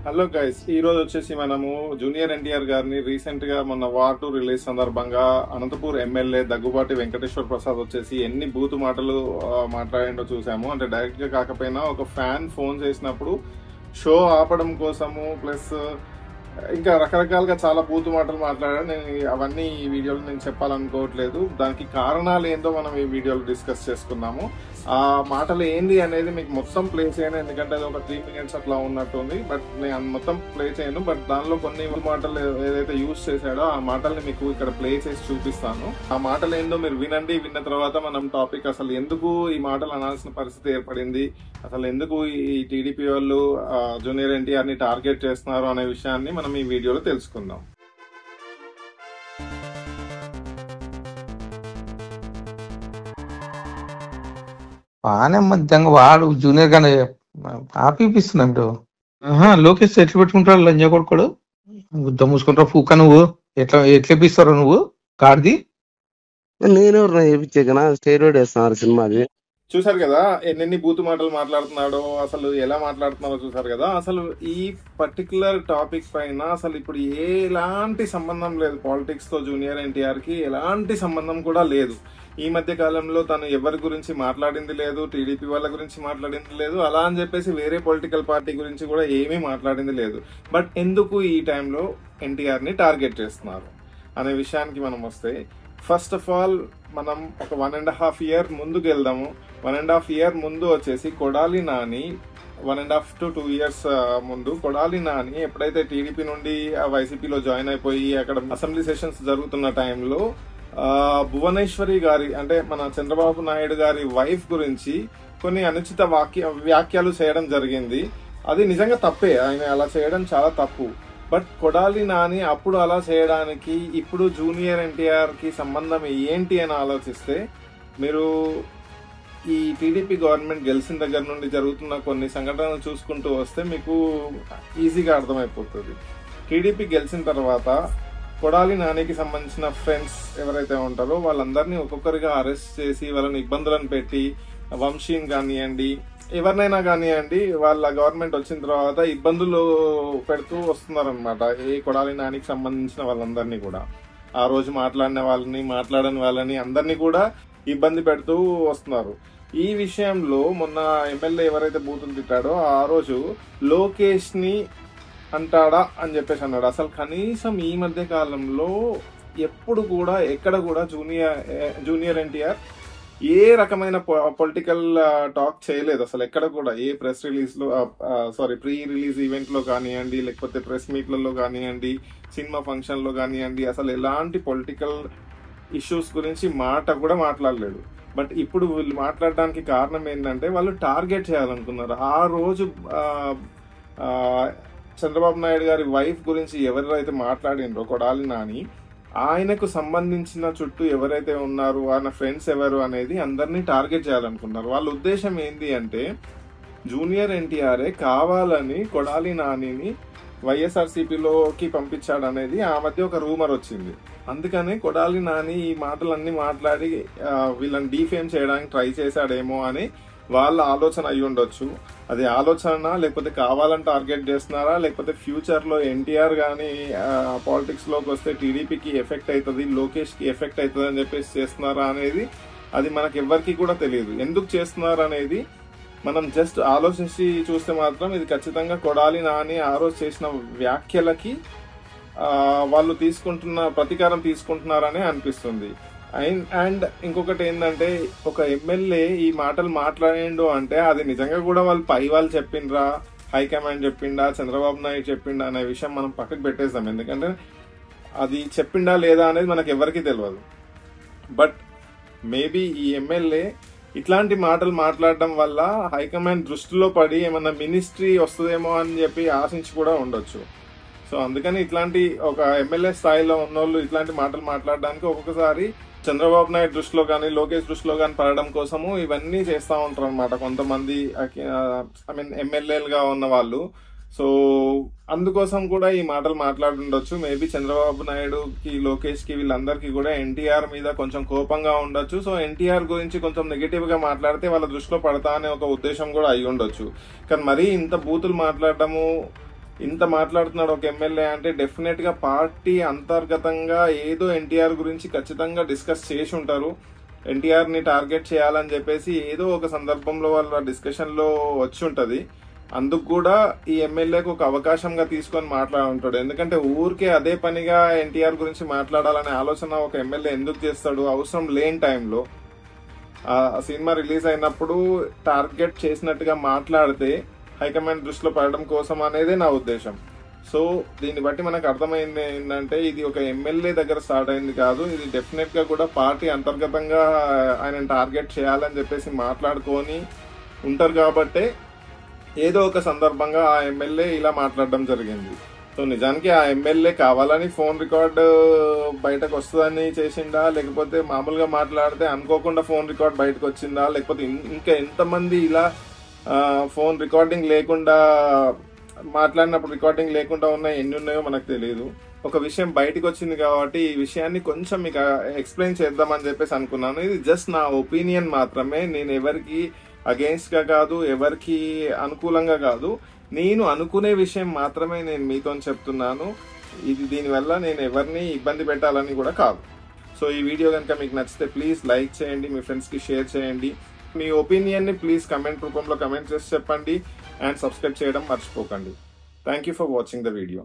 Hello guys, ఈ రోజు వచ్చేసి మనము జూనియర్ ఎన్టీఆర్ గారిని రీసెంట్ గా మొన్న వార్ 2 రిలీజ్ సందర్భంగా అనంతపూర్ ఎమ్మెల్యే దగ్గుబాటి వెంకటేశ్వర ప్రసాద్ వచ్చేసి ఎన్ని బూతు మాటలు మాట్లాడిండో చూసాము. అంటే డైరెక్ట్ గా కాకపోయినా ఒక ఫ్యాన్ ఫోన్ చేసినప్పుడు షో ఆపడం కోసము ప్లస్ ఇంకా రకరకాలుగా చాలా బూతు మాటలు మాట్లాడారు. నేను అవన్నీ ఈ వీడియోలో నేను చెప్పాలనుకోవట్లేదు. దానికి కారణాలు ఏందో మనం ఈ వీడియోలో డిస్కస్ చేసుకున్నాము. ఆ మాటలు ఏంది అనేది మీకు మొత్తం ప్లే చేయను, ఎందుకంటే అది ఒక 3 minutes అట్లా ఉన్నట్టుంది. బట్ నేను మొత్తం ప్లే చేయను. బట్ దానిలో కొన్ని మాటలు ఏదైతే యూజ్ చేశాడో ఆ మాటల్ని మీకు ఇక్కడ ప్లే చేసి చూపిస్తాను. ఆ మాటలు ఏందో మీరు వినండి. విన్న తర్వాత మనం టాపిక్ అసలు ఎందుకు ఈ మాటలు అనాల్సిన పరిస్థితి ఏర్పడింది, అసలు ఎందుకు ఈ టీడీపీ వాళ్ళు జూనియర్ ఎన్టీఆర్ ని టార్గెట్ చేస్తున్నారు అనే విషయాన్ని మనం ఈ వీడియోలో తెలుసుకుందాం. బాగానే మధ్యంగా వాడు జూనియర్ గానే ఆపిస్తున్నాడు. లోకేష్ ఎట్లా పెట్టుకుంటాడు లంజా కొడుకోడు, గుద్ద మూసుకుంటావు పూక. నువ్వు ఎట్లా ఎట్లేపిస్తావు నువ్వు కార్ది? నేను చేయించా స్టేరోడ్ వేస్తున్నారు సినిమాది. చూసారు కదా ఎన్ని బూతు మాటలు మాట్లాడుతున్నాడో, అసలు ఎలా మాట్లాడుతున్నారో చూసారు కదా. అసలు ఈ పర్టికులర్ టాపిక్ పైన అసలు ఇప్పుడు ఎలాంటి సంబంధం లేదు పాలిటిక్స్ తో. జూనియర్ ఎన్టీఆర్ కి ఎలాంటి సంబంధం కూడా లేదు. ఈ మధ్య కాలంలో తను ఎవరి గురించి మాట్లాడింది లేదు, టీడీపీ వాళ్ళ గురించి మాట్లాడింది లేదు, అలా అని చెప్పేసి వేరే పొలిటికల్ పార్టీ గురించి కూడా ఏమీ మాట్లాడింది లేదు. బట్ ఎందుకు ఈ టైంలో ఎన్టీఆర్ ని టార్గెట్ చేస్తున్నారు అనే విషయానికి మనం వస్తే, ఫస్ట్ ఆఫ్ ఆల్ మనం ఒక 1.5 year ముందుకు వెళ్దాము. 1.5 year ముందు వచ్చేసి కొడాలి నాని, 1.5 to 2 years ముందు కొడాలి నాని ఎప్పుడైతే టీడీపీ నుండి వైసీపీలో జాయిన్ అయిపోయి అక్కడ అసెంబ్లీ సెషన్స్ జరుగుతున్న టైంలో భువనేశ్వరి గారి అంటే మన చంద్రబాబు నాయుడు గారి వైఫ్ గురించి కొన్ని అనుచిత వ్యాఖ్యలు చేయడం జరిగింది. అది నిజంగా తప్పే, ఆయన అలా చేయడం చాలా తప్పు. బట్ కొడాలి నాని అప్పుడు అలా చేయడానికి ఇప్పుడు జూనియర్ ఎన్టీఆర్ కి సంబంధం ఏంటి అని ఆలోచిస్తే, మీరు ఈ టీడీపీ గవర్నమెంట్ గెలిచిన దగ్గర నుండి జరుగుతున్న కొన్ని సంఘటనలు చూసుకుంటూ వస్తే మీకు ఈజీగా అర్థమైపోతుంది. టీడీపీ గెలిచిన తర్వాత కొడాలి నానికి సంబంధించిన ఫ్రెండ్స్ ఎవరైతే ఉంటారో వాళ్ళందరినీ ఒక్కొక్కరిగా అరెస్ట్ చేసి వాళ్ళని ఇబ్బందులను పెట్టి, వంశీని కానివ్వండి ఎవరినైనా కానివ్వండి, వాళ్ళ గవర్నమెంట్ వచ్చిన తర్వాత ఇబ్బందులు పెడుతూ వస్తున్నారనమాట. ఏ కొడాలి నానికి సంబంధించిన వాళ్ళందరినీ కూడా, ఆ రోజు మాట్లాడిన వాళ్ళని మాట్లాడని వాళ్ళని అందరినీ కూడా ఇబ్బంది పెడుతూ వస్తున్నారు. ఈ విషయంలో మొన్న ఎమ్మెల్యే ఎవరైతే బూతులు తిట్టాడో ఆ రోజు లోకేష్ ని అంటాడా అని చెప్పేసి అన్నాడు. అసలు కనీసం ఈ మధ్య కాలంలో ఎప్పుడు కూడా ఎక్కడ కూడా జూనియర్ ఎన్టీఆర్ ఏ రకమైన పొలిటికల్ టాక్ చేయలేదు. అసలు ఎక్కడ కూడా ఏ ప్రెస్ రిలీజ్ లో ప్రీ రిలీజ్ ఈవెంట్ లో కానివ్వండి, లేకపోతే ప్రెస్ మీట్లలో కానివ్వండి, సినిమా ఫంక్షన్ లో కానివ్వండి, అసలు ఎలాంటి పొలిటికల్ ఇష్యూస్ గురించి మాట కూడా మాట్లాడలేడు. బట్ ఇప్పుడు వీళ్ళు మాట్లాడడానికి కారణం ఏంటంటే వాళ్ళు టార్గెట్ చేయాలనుకున్నారు. ఆ రోజు చంద్రబాబు నాయుడు గారి వైఫ్ గురించి ఎవరైతే మాట్లాడినరో కొడాలి నాని, ఆయనకు సంబంధించిన చుట్టూ ఎవరైతే ఉన్నారు, ఆయన ఫ్రెండ్స్ ఎవరు అనేది అందరినీ టార్గెట్ చేయాలనుకున్నారు. వాళ్ళ ఉద్దేశం ఏంటి అంటే జూనియర్ ఎన్టీఆర్ఏ కావాలని కొడాలి నానిని వైఎస్ఆర్సీపీలోకి పంపించాడు అనేది ఆ మధ్య ఒక రూమర్ వచ్చింది. అందుకనే కొడాలి నాని ఈ మాటలన్నీ మాట్లాడి వీళ్ళని డీఫేమ్ చేయడానికి ట్రై చేశాడేమో అని వాళ్ళ ఆలోచన అయి ఉండొచ్చు. అది ఆలోచన లేకపోతే కావాలని టార్గెట్ చేస్తున్నారా, లేకపోతే ఫ్యూచర్ లో ఎన్టీఆర్ గానీ పాలిటిక్స్ లోకి వస్తే టీడీపీకి ఎఫెక్ట్ అవుతుంది, లోకేష్ కి ఎఫెక్ట్ అవుతుంది అని చెప్పేసి చేస్తున్నారా అనేది అది మనకి ఎవ్వరికి కూడా తెలియదు. ఎందుకు చేస్తున్నారు అనేది మనం జస్ట్ ఆలోచించి చూస్తే మాత్రం ఇది ఖచ్చితంగా కొడాలి నాని ఆ రోజు చేసిన వ్యాఖ్యలకి వాళ్ళు తీసుకుంటున్న ప్రతీకారం తీసుకుంటున్నారని అనిపిస్తుంది. అండ్ ఇంకొకటి ఏంటంటే, ఒక ఎమ్మెల్యే ఈ మాటలు మాట్లాడిండు అంటే అది నిజంగా కూడా వాళ్ళు వాళ్ళు చెప్పిండ్రా, హైకమాండ్ చెప్పిండా, చంద్రబాబు నాయుడు చెప్పిండా అనే విషయం మనం పక్కకు పెట్టేస్తాం. ఎందుకంటే అది చెప్పిండా లేదా అనేది మనకు ఎవరికి తెలియదు. బట్ మేబీ ఈ ఎమ్మెల్యే ఇట్లాంటి మాటలు మాట్లాడడం వల్ల హైకమాండ్ దృష్టిలో పడి ఏమన్నా మినిస్ట్రీ వస్తుందేమో అని చెప్పి ఆశించి కూడా ఉండొచ్చు. సో అందుకని ఇట్లాంటి ఒక ఎమ్మెల్యే స్థాయిలో ఉన్నోళ్ళు ఇట్లాంటి మాటలు మాట్లాడడానికి ఒక్కొక్కసారి చంద్రబాబు నాయుడు దృష్టిలో కానీ లోకేష్ దృష్టిలో కానీ పడడం కోసము ఇవన్నీ చేస్తూ ఉంటారు అనమాట కొంతమంది ఎమ్మెల్యేలుగా ఉన్న వాళ్ళు. సో అందుకోసం కూడా ఈ మాటలు మాట్లాడుండొచ్చు. మేబీ చంద్రబాబు నాయుడుకి, లోకేష్ కి, వీళ్ళందరికీ కూడా ఎన్టీఆర్ మీద కొంచెం కోపంగా ఉండొచ్చు. సో ఎన్టీఆర్ గురించి కొంచెం నెగిటివ్ గా మాట్లాడితే వాళ్ళ దృష్టిలో పడతా అనే ఒక ఉద్దేశం కూడా అయి ఉండొచ్చు. కానీ మరీ ఇంత బూతులు మాట్లాడటము ఇంత మాట్లాడుతున్నాడు ఒక ఎమ్మెల్యే అంటే డెఫినెట్ గా పార్టీ అంతర్గతంగా ఏదో ఎన్టీఆర్ గురించి ఖచ్చితంగా డిస్కస్ చేసి ఉంటారు. ఎన్టీఆర్ ని టార్గెట్ చేయాలని చెప్పేసి ఏదో ఒక సందర్భంలో వాళ్ళ డిస్కషన్ లో వచ్చి ఉంటది. అందుకు కూడా ఈ ఎమ్మెల్యేకు ఒక అవకాశంగా తీసుకొని మాట్లాడుంటాడు. ఎందుకంటే ఊరికే అదే పనిగా ఎన్టీఆర్ గురించి మాట్లాడాలనే ఆలోచన ఒక ఎమ్మెల్యే ఎందుకు చేస్తాడు? అవసరం లేని టైంలో ఆ సినిమా రిలీజ్ అయినప్పుడు టార్గెట్ చేసినట్టుగా మాట్లాడితే హైకమాండ్ దృష్టిలో పడడం కోసం అనేదే నా ఉద్దేశం. సో దీన్ని బట్టి మనకు అర్థమైంది ఏంటంటే ఇది ఒక ఎమ్మెల్యే దగ్గర స్టార్ట్ అయింది కాదు, ఇది డెఫినెట్ గా కూడా పార్టీ అంతర్గతంగా ఆయన టార్గెట్ చేయాలని చెప్పేసి మాట్లాడుకొని ఉంటారు. కాబట్టే ఏదో ఒక సందర్భంగా ఆ ఎమ్మెల్యే ఇలా మాట్లాడడం జరిగింది. సో నిజానికి ఆ ఎమ్మెల్యే కావాలని ఫోన్ రికార్డ్ బయటకు వస్తుందని చేసిండా, లేకపోతే మామూలుగా మాట్లాడితే అనుకోకుండా ఫోన్ రికార్డ్ బయటకు వచ్చిందా, లేకపోతే ఇంకా ఎంతమంది ఇలా ఫోన్ రికార్డింగ్ లేకుండా మాట్లాడినప్పుడు రికార్డింగ్ లేకుండా ఉన్నాయి ఎన్ని ఉన్నాయో మనకు తెలియదు. ఒక విషయం బయటకు వచ్చింది కాబట్టి ఈ విషయాన్ని కొంచెం మీకు ఎక్స్ప్లెయిన్ చేద్దామని చెప్పేసి అనుకున్నాను. ఇది జస్ట్ నా ఒపీనియన్ మాత్రమే, నేను ఎవరికి అగెయిన్స్ట్ గా కాదు, ఎవరికి అనుకూలంగా కాదు, నేను అనుకునే విషయం మాత్రమే నేను మీతో చెప్తున్నాను. ఇది దీనివల్ల నేను ఎవరిని ఇబ్బంది పెట్టాలని కూడా కాదు. సో ఈ వీడియో కనుక మీకు నచ్చితే ప్లీజ్ లైక్ చేయండి, మీ ఫ్రెండ్స్ కి షేర్ చేయండి, మీ ఒపీనియన్ ని ప్లీజ్ కమెంట్ రూపంలో కమెంట్ చేసి చెప్పండి అండ్ సబ్స్క్రైబ్ చేయడం మర్చిపోకండి. Thank you for watching the video.